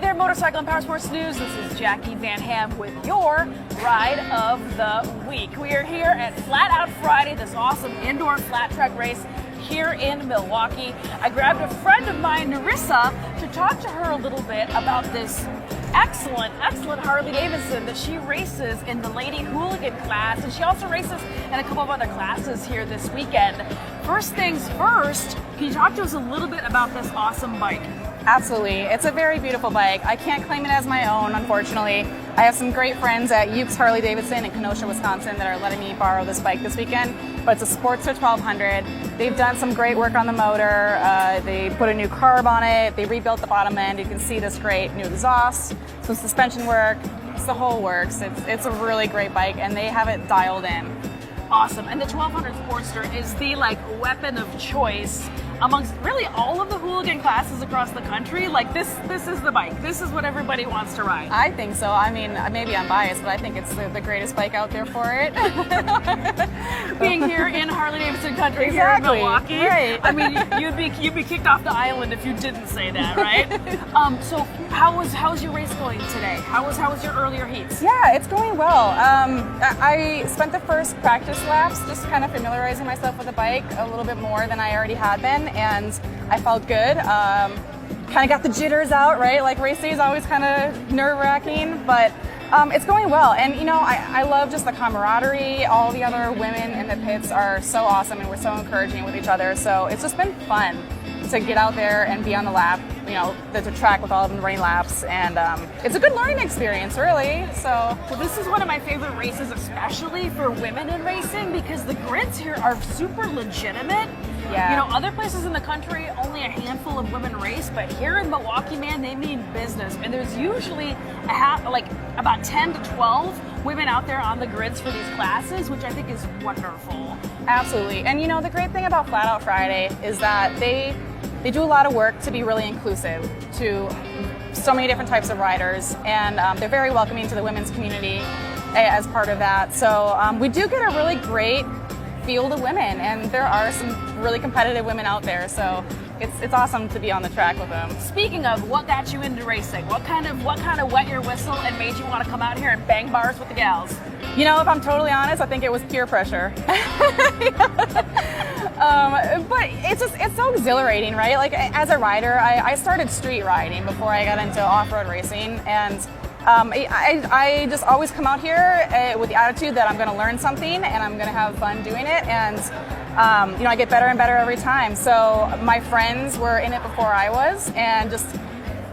there, Motorcycle and Powersports News. This is Jackie Van Ham with your Ride of the Week. We are here at Flat Out Friday, this awesome indoor flat track race here in Milwaukee. I grabbed a friend of mine, Narissa, to talk to her a little bit about this excellent Harley-Davidson that she races in the Lady Hooligan class, and she also races in a couple of other classes here this weekend. First things first, can you talk to us a little bit about this awesome bike? Absolutely. It's a very beautiful bike. I can't claim it as my own, unfortunately. I have some great friends at Ukes Harley-Davidson in Kenosha, Wisconsin that are letting me borrow this bike this weekend, but it's a Sportster 1200. They've done some great work on the motor. They put a new carb on it. They rebuilt the bottom end. You can see this great new exhaust, some suspension work. It's the whole works. It's a really great bike, and they have it dialed in. Awesome. And the 1200 Sportster is the weapon of choice amongst really all of the hooligan classes across the country. This is the bike. This is what everybody wants to ride. I think so. I mean, maybe I'm biased, but I think it's the greatest bike out there for it. Being here in Harley-Davidson country, exactly. Here in Milwaukee, right? I mean, you'd be kicked off the island if you didn't say that, right? So how's your race going today? How was your earlier heats? Yeah, it's going well. I spent the first practice laps just kind of familiarizing myself with the bike a little bit more than I already had been, and I felt good. Kind of got the jitters out, right? Like race day is always kind of nerve-wracking, but it's going well. And you know, I love just the camaraderie. All the other women in the pits are so awesome, and we're so encouraging with each other. So it's just been fun to get out there and be on the lap, you know, the track with all of them running laps, and it's a good learning experience, really. So well, this is one of my favorite races, especially for women in racing, because the grids here are super legitimate. Yeah. You know, other places in the country, only a handful of women race, but here in Milwaukee, man, they mean business. And there's usually about 10 to 12 women out there on the grids for these classes, which I think is wonderful. Absolutely. And you know, the great thing about Flat Out Friday is that they do a lot of work to be really inclusive to so many different types of riders, and they're very welcoming to the women's community as part of that. So we do get a really great field of women, and there are some really competitive women out there, so it's awesome to be on the track with them. Speaking of, what got you into racing? What kind of wet your whistle and made you want to come out here and bang bars with the gals? You know, if I'm totally honest, I think it was peer pressure. But it's so exhilarating, right? Like, as a rider, I started street riding before I got into off-road racing, and I just always come out here with the attitude that I'm going to learn something and I'm going to have fun doing it, and you know, I get better and better every time. So my friends were in it before I was, and just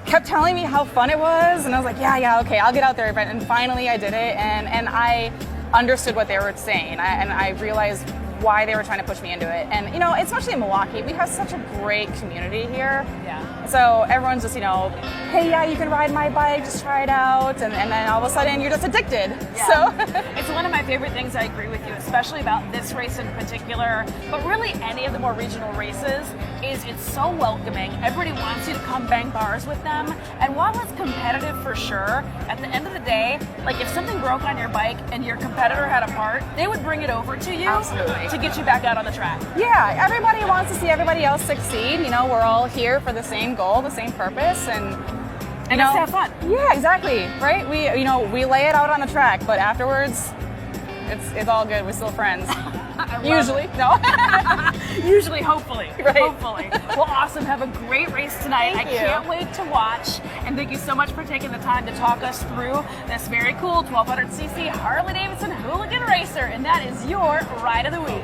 kept telling me how fun it was, and I was like, yeah, okay, I'll get out there. And finally I did it, and I understood what they were saying, and I realized why they were trying to push me into it. And you know, especially in Milwaukee, we have such a great community here. Yeah. So everyone's just, you know, hey, yeah, you can ride my bike, just try it out, and then all of a sudden you're just addicted. Yeah. So it's one of my favorite things. I agree with you, especially about this race in particular, but really any of the more regional races, is it's so welcoming. Everybody wants you to come bang bars with them, and while it's competitive for sure, at the end of the day, like if something broke on your bike and your competitor had a part, they would bring it over to you. Absolutely. To get you back out on the track. Yeah, everybody wants to see everybody else succeed. You know, we're all here for the same goal, the same purpose, and just have fun. Yeah, exactly. Right? We lay it out on the track, but afterwards, it's all good. We're still friends. Usually, no. Usually, hopefully. Right. Hopefully. Well, awesome. Have a great race tonight. Thank you. I can't wait to watch. And thank you so much for taking the time to talk us through this very cool 1200cc Harley-Davidson Hooligan Racer. And that is your Ride of the Week.